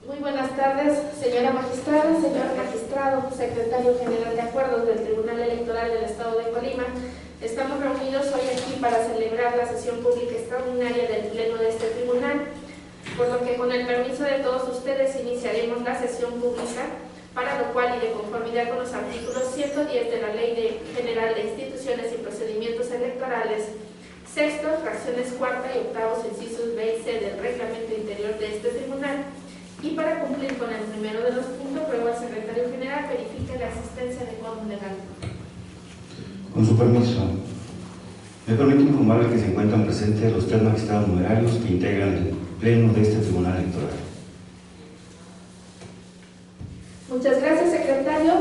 Muy buenas tardes, señora magistrada, señor magistrado, secretario general de acuerdos del Tribunal Electoral del Estado de Colima. Estamos reunidos hoy aquí para celebrar la sesión pública extraordinaria del Pleno de este tribunal, por lo que con el permiso de todos ustedes iniciaremos la sesión pública, para lo cual y de conformidad con los artículos 110 de la Ley General de Instituciones y Procedimientos Electorales, sexto, fracciones cuarta y octavos, incisos B y C del reglamento interior de este tribunal, y para cumplir con el primero de los puntos, ruego al secretario general verifique la existencia de quórum legal. Con su permiso, me permito informarle que se encuentran presentes los tres magistrados numerarios que integran el pleno de este tribunal electoral. Muchas gracias, secretario.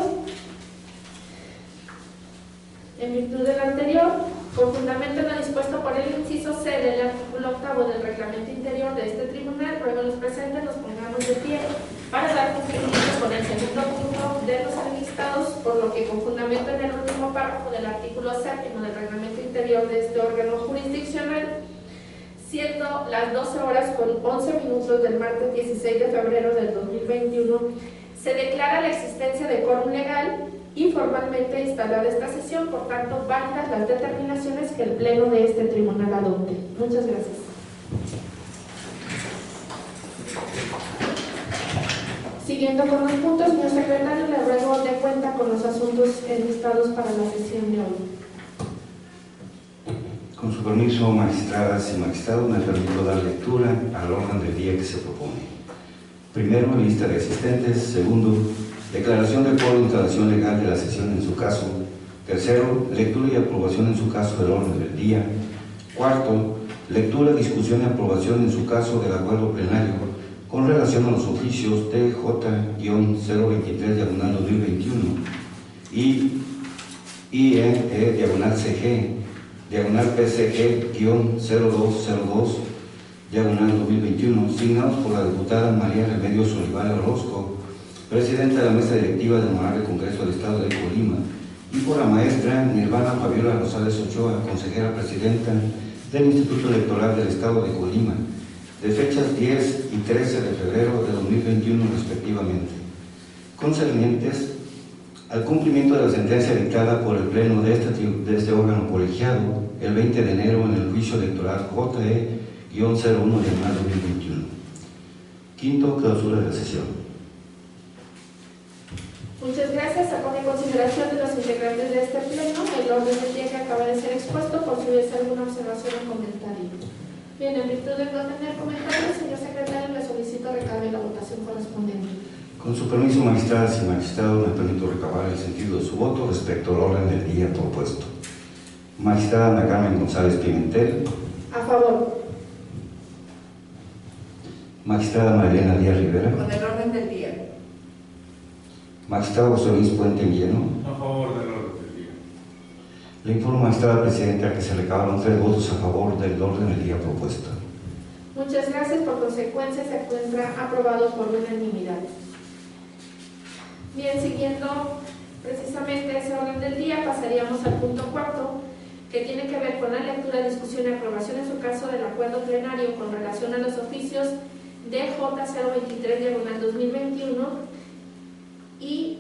En virtud del anterior, con fundamento en lo dispuesto por el inciso C del artículo 8 del reglamento interior de este tribunal, ruego a los presentes nos pongamos de pie para dar cumplimiento con el segundo punto de los enlistados, por lo que con fundamento en el último párrafo del artículo 7 del reglamento interior de este órgano jurisdiccional, siendo las 12 horas con 11 minutos del martes 16 de febrero del 2021, se declara la existencia de quórum legal y formalmente instalada esta sesión, por tanto, válidas las determinaciones que el Pleno de este tribunal adopte. Muchas gracias. Siguiendo con los puntos, señor secretario, le ruego de cuenta con los asuntos enlistados para la sesión de hoy. Con su permiso, magistradas y magistrados, me permito dar lectura al orden del día que se propone. Primero, lista de asistentes. Segundo, declaración de quórum de instalación legal de la sesión en su caso. Tercero, lectura y aprobación en su caso del orden del día. Cuarto, lectura, discusión y aprobación en su caso del acuerdo plenario con relación a los oficios TJ-023/2021 y IE-CG-PCG-0202/2021, signados por la diputada María Remedios Olivares Orozco, presidenta de la mesa directiva del Honorable Congreso del Estado de Colima, y por la maestra Nirvana Fabiola Rosales Ochoa, consejera presidenta del Instituto Electoral del Estado de Colima, de fechas 10 y 13 de febrero de 2021 respectivamente, concernientes al cumplimiento de la sentencia dictada por el Pleno de este órgano colegiado el 20 de enero en el juicio electoral JE-01/2021. Quinto, clausura de la sesión. Muchas gracias. A poner en consideración de los integrantes de este pleno el orden del día que acaba de ser expuesto, por si hubiese alguna observación o comentario. Bien, en virtud de no tener comentarios, señor secretario, le solicito recabe la votación correspondiente. Con su permiso, magistradas y magistrados, me permito recabar el sentido de su voto respecto al orden del día propuesto. Magistrada Ana Carmen González Pimentel. A favor. Magistrada Marilena Díaz Rivera. Con el orden del día. Magistrado José Luis Puente Guilleno. A favor del orden del día. Le informo, magistrada presidenta, que se recabaron 3 votos a favor del orden del día propuesto. Muchas gracias. Por consecuencia, se encuentra aprobado por unanimidad. Bien, siguiendo precisamente ese orden del día, pasaríamos al punto 4, que tiene que ver con la lectura, discusión y aprobación en su caso del acuerdo plenario con relación a los oficios DJ-023/2021 y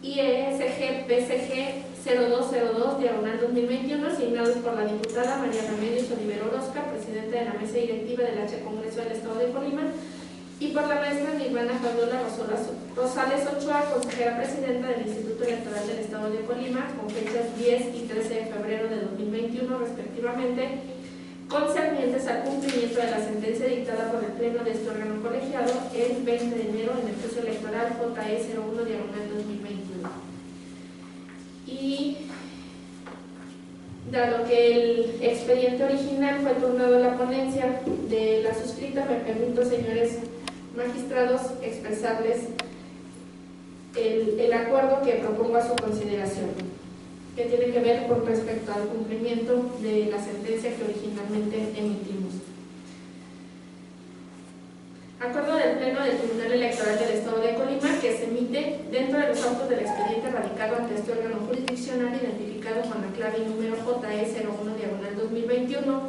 IE-CG-PCG-0202/2021, asignados por la diputada María Remedios Olivares Orozco, presidenta de la mesa directiva del H Congreso del Estado de Colima, y por la maestra Nirvana Fabiola Rosales Ochoa, consejera presidenta del Instituto Electoral del Estado de Colima, con fechas 10 y 13 de febrero de 2021 respectivamente, concernientes al cumplimiento de la sentencia dictada por el Pleno de este órgano colegiado el 20 de enero en el juicio electoral JE-01/2021. Y dado que el expediente original fue turnado a la ponencia de la suscrita, me permito, señores magistrados, expresarles el acuerdo que propongo a su consideración, que tiene que ver con respecto al cumplimiento de la sentencia que originalmente emitimos. Acuerdo del Pleno del Tribunal Electoral del Estado de Colima, que se emite dentro de los autos del expediente radicado ante este órgano jurisdiccional identificado con la clave número JE-01/2021,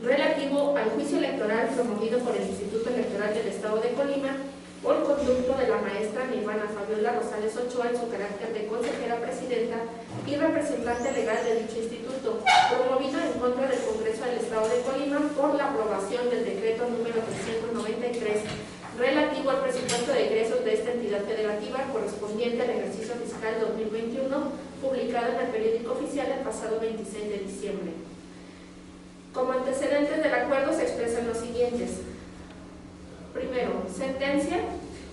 relativo al juicio electoral promovido por el Instituto Electoral del Estado de Colima por conducto de la maestra Nirvana Fabiola Rosales Ochoa en su carácter de consejera presidenta y representante legal de dicho instituto, promovido en contra del Congreso del Estado de Colima por la aprobación del decreto número 393 relativo al presupuesto de egresos de esta entidad federativa correspondiente al ejercicio fiscal 2021, publicado en el periódico oficial el pasado 26 de diciembre. Como antecedentes del acuerdo se expresan los siguientes. Primero, sentencia.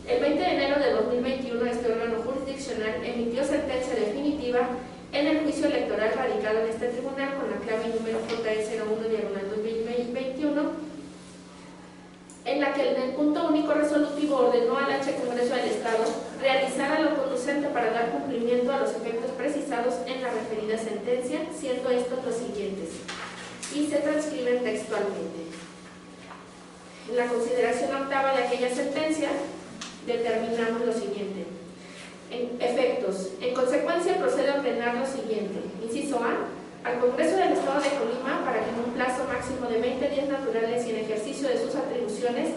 El 20 de enero de 2021, este órgano jurisdiccional emitió sentencia definitiva en el juicio electoral radicado en este tribunal con la clave número JE01/2021, en la que en el punto único resolutivo ordenó al H. Congreso del Estado realizar lo conducente para dar cumplimiento a los efectos precisados en la referida sentencia, siendo estos los siguientes, y se transcriben textualmente. En la consideración octava de aquella sentencia, determinamos lo siguiente. Efectos. En consecuencia, procede a ordenar lo siguiente. Inciso A. Al Congreso del Estado de Colima, para que en un plazo máximo de 20 días naturales y en ejercicio de sus atribuciones,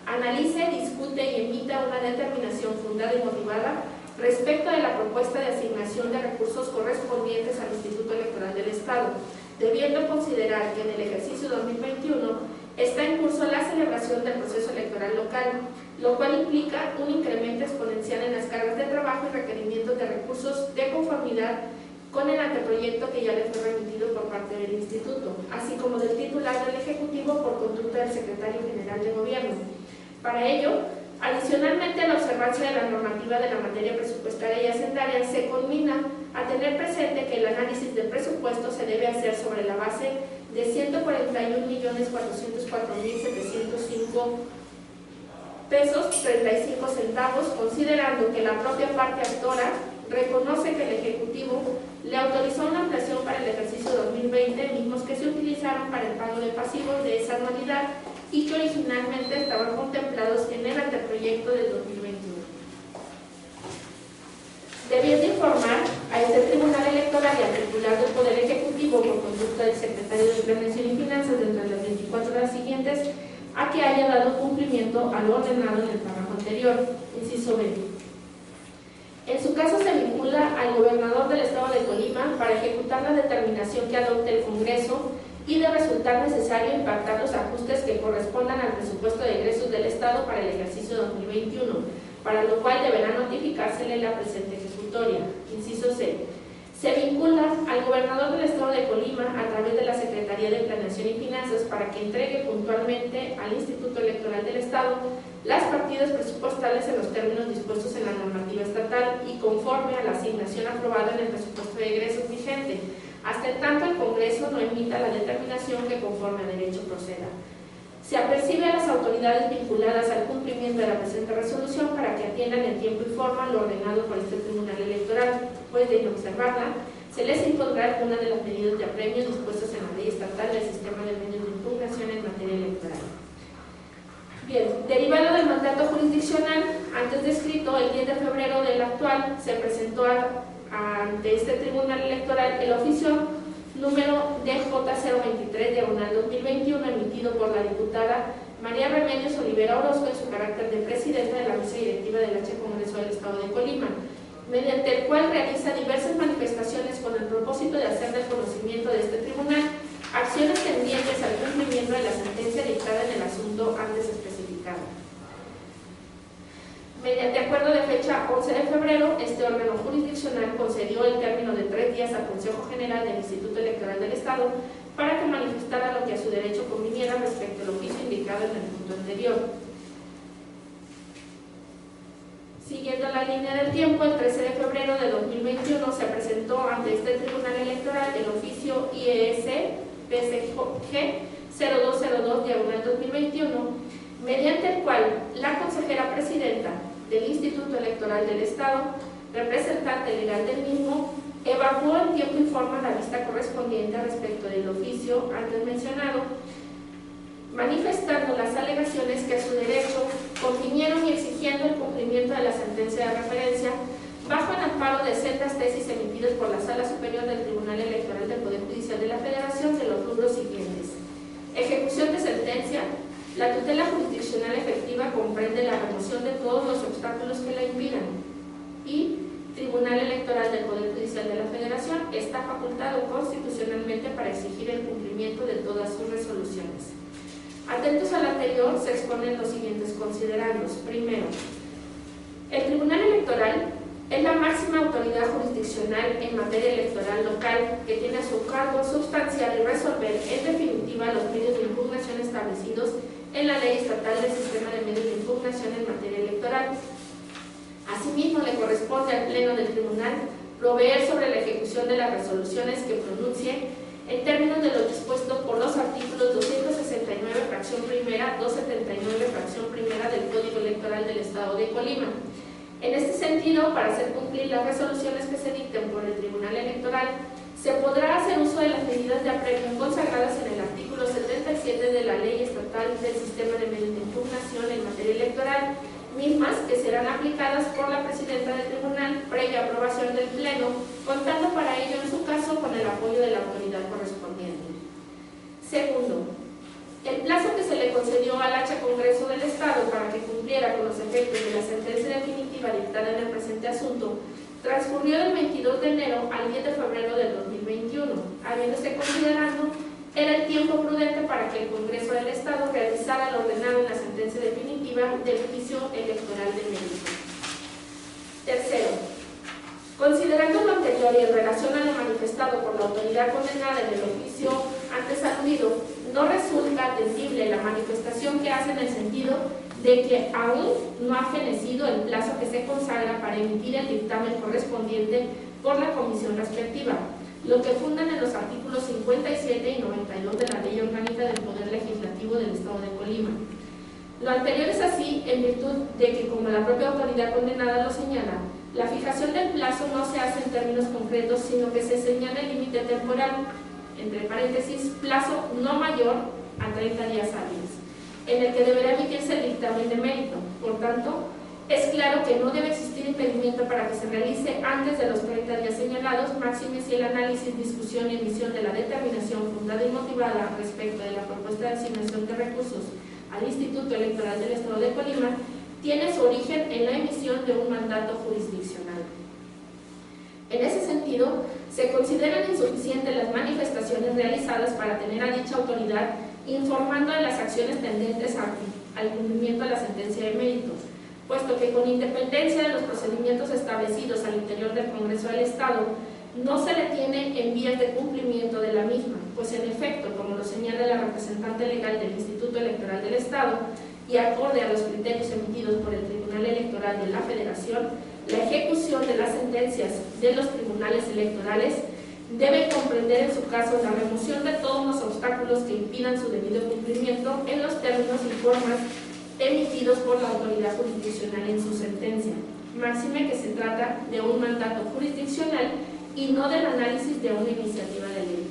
analice, discute y emita una determinación fundada y motivada respecto de la propuesta de asignación de recursos correspondientes al Instituto Electoral del Estado, debiendo considerar que en el ejercicio 2021 está en curso la celebración del proceso electoral local, lo cual implica un incremento exponencial en las cargas de trabajo y requerimientos de recursos de conformidad con el anteproyecto que ya le fue remitido por parte del Instituto, así como del titular del Ejecutivo por conducta del Secretario General de Gobierno. Para ello, adicionalmente a la observancia de la normativa de la materia presupuestaria y hacendaria, se conmina a tener presente que el análisis del presupuesto se debe hacer sobre la base de 141.404.705 pesos 35 centavos, considerando que la propia parte actora reconoce que el Ejecutivo le autorizó una ampliación para el ejercicio 2020, mismos que se utilizaron para el pago de pasivos de esa anualidad y que originalmente estaban contemplados en el anteproyecto del 2021. Debiendo informar a este Tribunal Electoral y al titular del Poder Ejecutivo por conducta del Secretario de Planeación y Finanzas dentro de las 24 horas siguientes a que haya dado cumplimiento a lo ordenado en el párrafo anterior. Inciso B. En su caso se vincula al gobernador del Estado de Colima para ejecutar la determinación que adopte el Congreso y de resultar necesario impactar los ajustes que correspondan al presupuesto de egresos del Estado para el ejercicio 2021, para lo cual deberá notificársele la presente ejecutoria. Inciso C. Se vincula al gobernador del Estado de Colima a través de la Secretaría de Planeación y Finanzas para que entregue puntualmente al Instituto Electoral del Estado las partidas presupuestales en los términos dispuestos en la normativa estatal y conforme a la asignación aprobada en el presupuesto de egresos vigente, hasta en tanto el Congreso no emita la determinación que conforme a derecho proceda. Se apercibe a las autoridades vinculadas al cumplimiento de la presente resolución para que atiendan en tiempo y forma lo ordenado por este Tribunal Electoral, pues de inobservarla, se les impondrá alguna de las medidas de apremio dispuestas en la Ley Estatal del Sistema de Medios de Impugnación en materia electoral. Bien, derivado del mandato jurisdiccional antes descrito, el 10 de febrero del actual se presentó ante este Tribunal Electoral el oficio número DJ023/2021 emitido por la diputada María Remedios Olivera Orozco en su carácter de presidenta de la mesa directiva del H. Congreso del Estado de Colima, mediante el cual realiza diversas manifestaciones con el propósito de hacer del conocimiento de este tribunal acciones tendientes al cumplimiento de la sentencia dictada en el asunto antes especificado. Mediante acuerdo de fecha 11 de febrero, este órgano jurisdiccional concedió el término de 3 días al Consejo General del Instituto Electoral del Estado para que manifestara lo que a su derecho conviniera respecto al oficio indicado en el punto anterior. Siguiendo la línea del tiempo, el 13 de febrero de 2021 se presentó ante este Tribunal Electoral el oficio IES PCG 0202/2021, mediante el cual la consejera presidenta del Instituto Electoral del Estado, representante legal del mismo, evaluó en tiempo y forma la vista correspondiente respecto del oficio antes mencionado, manifestando las alegaciones que a su derecho convinieron y exigiendo el cumplimiento de la sentencia de referencia bajo el amparo de sendas tesis emitidas por la Sala Superior del Tribunal Electoral del Poder Judicial de la Federación de los rubros siguientes: ejecución de sentencia, La tutela jurisdiccional efectiva comprende la remoción de todos los obstáculos que la impidan. Y Tribunal Electoral del Poder Judicial de la Federación está facultado constitucionalmente para exigir el cumplimiento de todas sus resoluciones. Atentos al anterior, se exponen los siguientes considerandos. Primero, el Tribunal Electoral es la máxima autoridad jurisdiccional en materia electoral local que tiene a su cargo sustanciar y resolver en definitiva los medios de impugnación establecidos en la Ley Estatal del Sistema de Medios de Impugnación en materia electoral. Asimismo, le corresponde al Pleno del Tribunal proveer sobre la ejecución de las resoluciones que pronuncie en términos de lo dispuesto por los artículos 269, fracción primera, 279, fracción primera del Código Electoral del Estado de Colima. En este sentido, para hacer cumplir las resoluciones que se dicten por el Tribunal Electoral, se podrá hacer uso de las medidas de apremio consagradas en el artículo 77 de la Ley Estatal del Sistema de Medios de Impugnación en materia electoral, mismas que serán aplicadas por la Presidenta del Tribunal previa aprobación del Pleno, contando para ello en su caso con el apoyo de la autoridad correspondiente. Segundo, el plazo que se le concedió al Hacha Congreso del Estado para que cumpliera con los efectos de la sentencia definitiva dictada en el presente asunto transcurrió del 22 de enero al 10 de febrero del 2021, habiéndose considerando era el tiempo prudente para que el Congreso del Estado realizara lo ordenado en la sentencia definitiva del juicio electoral de mérito. Tercero, considerando lo anterior y en relación a lo manifestado por la autoridad condenada en el oficio antes aludido, no resulta atendible la manifestación que hace en el sentido de que aún no ha fenecido el plazo que se consagra para emitir el dictamen correspondiente por la comisión respectiva, lo que fundan en los artículos 57 y 92 de la Ley Orgánica del Poder Legislativo del Estado de Colima. Lo anterior es así en virtud de que, como la propia autoridad condenada lo señala, la fijación del plazo no se hace en términos concretos, sino que se señala el límite temporal, entre paréntesis, plazo no mayor a 30 días hábiles, en el que deberá emitirse el dictamen de mérito. Por tanto, es claro que no debe existir impedimento para que se realice antes de los 30 días señalados, máxime si el análisis, discusión y emisión de la determinación fundada y motivada respecto de la propuesta de asignación de recursos al Instituto Electoral del Estado de Colima tiene su origen en la emisión de un mandato jurisdiccional. En ese sentido, se consideran insuficientes las manifestaciones realizadas para tener a dicha autoridad informando de las acciones tendentes al cumplimiento de la sentencia de mérito, puesto que con independencia de los procedimientos establecidos al interior del Congreso del Estado, no se le tiene en vías de cumplimiento de la misma, pues en efecto, como lo señala la representante legal del Instituto Electoral del Estado, y acorde a los criterios emitidos por el Tribunal Electoral de la Federación, la ejecución de las sentencias de los tribunales electorales debe comprender en su caso la remoción de todos los obstáculos que impidan su debido cumplimiento en los términos y formas emitidos por la autoridad jurisdiccional en su sentencia, máxime que se trata de un mandato jurisdiccional y no del análisis de una iniciativa de ley.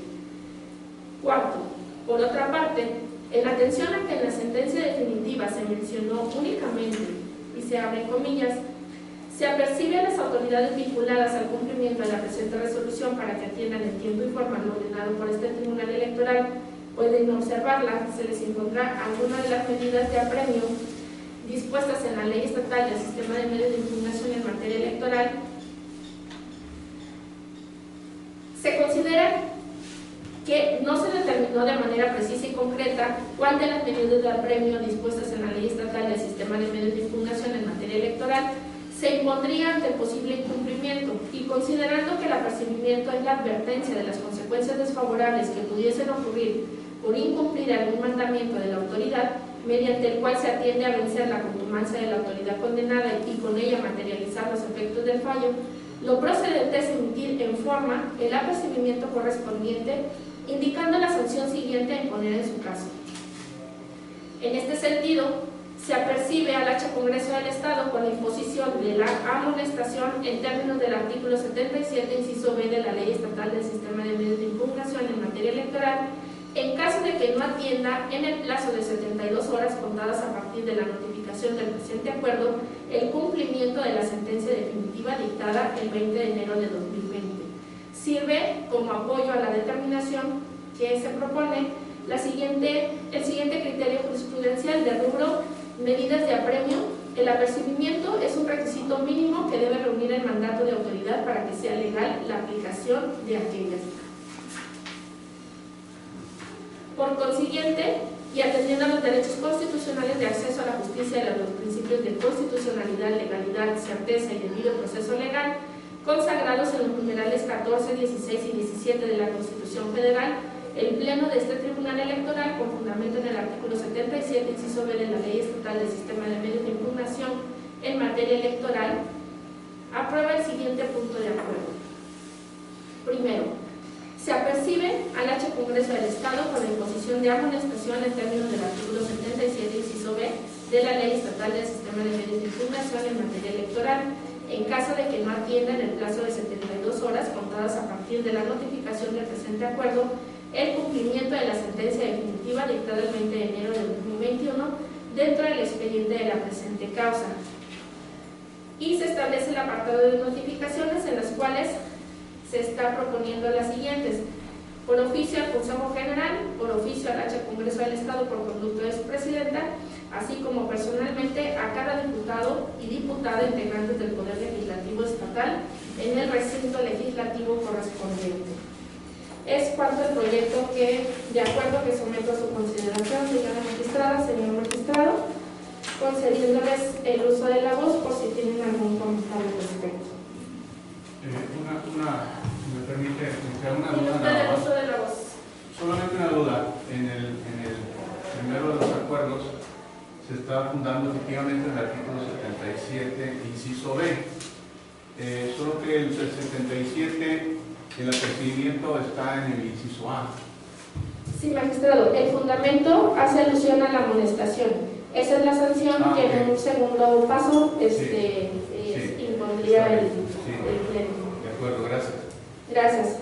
Cuarto, por otra parte, en atención a que en la sentencia definitiva se mencionó únicamente, y se abre comillas, se apercibe a las autoridades vinculadas al cumplimiento de la presente resolución para que atiendan en tiempo y forma lo ordenado por este Tribunal Electoral, pueden observarla, se les impondrá alguna de las medidas de apremio dispuestas en la Ley Estatal del Sistema de Medios de Impugnación en materia electoral. Se considera que no se determinó de manera precisa y concreta cuál de las medidas de apremio dispuestas en la Ley Estatal del Sistema de Medios de Impugnación en materia electoral se impondría ante el posible incumplimiento, y considerando que el apercibimiento es la advertencia de las consecuencias desfavorables que pudiesen ocurrir por incumplir algún mandamiento de la autoridad, mediante el cual se atiende a vencer la contumacia de la autoridad condenada y con ella materializar los efectos del fallo, lo procedente es emitir en forma el apercibimiento correspondiente, indicando la sanción siguiente a imponer en su caso. En este sentido, se apercibe al Hacha Congreso del Estado con la imposición de la amonestación en términos del artículo 77, inciso B de la Ley Estatal del Sistema de Medios de Impugnación en materia electoral, en caso de que no atienda en el plazo de 72 horas contadas a partir de la notificación del presente acuerdo el cumplimiento de la sentencia definitiva dictada el 20 de enero de 2020. Sirve como apoyo a la determinación que se propone el siguiente criterio jurisprudencial, El apercibimiento es un requisito mínimo que debe reunir el mandato de autoridad para que sea legal la aplicación de aquellas. Por consiguiente, y atendiendo a los derechos constitucionales de acceso a la justicia y a los principios de constitucionalidad, legalidad, certeza y debido proceso legal, consagrados en los numerales 14, 16 y 17 de la Constitución Federal, el Pleno de este Tribunal Electoral, con fundamento en el artículo 77, inciso B de la Ley Estatal del Sistema de Medios de Impugnación en materia electoral, aprueba el siguiente punto de acuerdo. Primero, se apercibe al H. Congreso del Estado con la imposición de amonestación en términos del artículo 77, inciso B de la Ley Estatal del Sistema de Medios de Impugnación en materia electoral, en caso de que no atienda en el plazo de 72 horas contadas a partir de la notificación del presente acuerdo el cumplimiento de la sentencia definitiva dictada el 20 de enero de 2021 dentro del expediente de la presente causa. Y se establece el apartado de notificaciones en las cuales se está proponiendo las siguientes: por oficio al Consejo General, por oficio al H. Congreso del Estado por conducto de su presidenta, así como personalmente a cada diputado y diputada integrantes del Poder Legislativo Estatal en el recinto legislativo correspondiente. Es cuanto el proyecto de acuerdo que someto a su consideración, señora magistrada, señor magistrado, concediéndoles el uso de la voz por si tienen algún comentario al respecto. Si me permite, me queda una Tiene duda usted nada el más. uso de la voz. Solamente una duda. En el primero de los acuerdos se está fundando efectivamente el artículo 77, inciso B. Solo que el 77, el apercibimiento está en el inciso A. Sí, magistrado, el fundamento hace alusión a la amonestación. Esa es la sanción que en un segundo paso impondría el Pleno. De acuerdo, gracias. Gracias.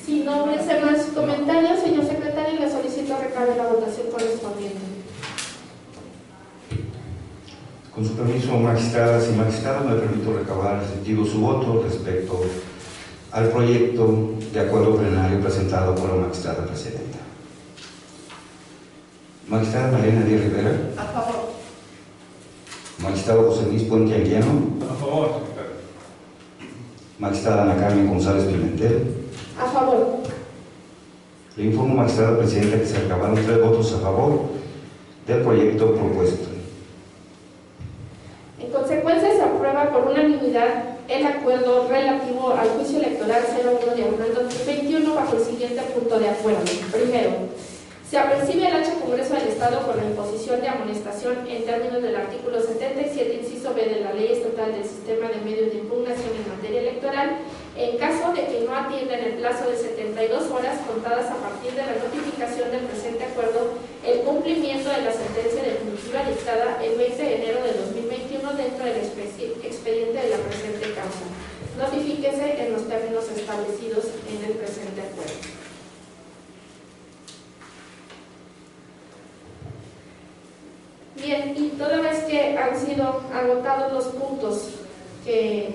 Si no hubiese más comentarios, señor secretario, le solicito recabe la votación correspondiente. Con su permiso, magistradas y magistrados, me permito recabar sentido su voto respecto al proyecto de acuerdo plenario presentado por la magistrada presidenta. Magistrada Mariana Díaz Rivera. A favor. Magistrado José Luis Puente Anguiano. A favor, secretario. Magistrada Ana Carmen González Pimentel. A favor. Le informo, magistrada presidenta, que se recabaron 3 votos a favor del proyecto propuesto. En consecuencia, se aprueba por unanimidad el acuerdo relativo al juicio electoral 01/2021 bajo el siguiente punto de acuerdo. Primero, se apercibe al H. Congreso del Estado con la imposición de amonestación en términos del artículo 77, inciso B de la Ley Estatal del Sistema de Medios de Impugnación en materia electoral, en caso de que no atienda en el plazo de 72 horas contadas a partir de la notificación del presente acuerdo el cumplimiento de la sentencia definitiva dictada el 20 de enero de 2021 dentro del expediente de la presente causa. Notifíquese en los términos establecidos en el presente acuerdo. Bien, y toda vez que han sido agotados los puntos que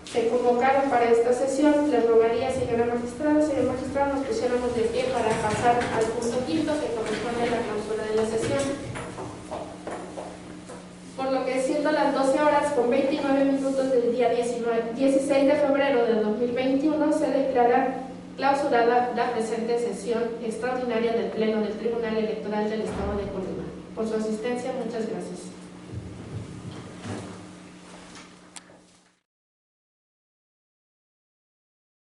se convocaron para esta sesión, les rogaría, señor magistrado, nos pusiéramos de pie para pasar al punto quinto que corresponde a la clausura de la sesión. Por lo que, siendo las 12 horas con 29 minutos del día 16 de febrero de 2021, se declara clausurada la presente sesión extraordinaria del Pleno del Tribunal Electoral del Estado de Colima. Por su asistencia, muchas gracias.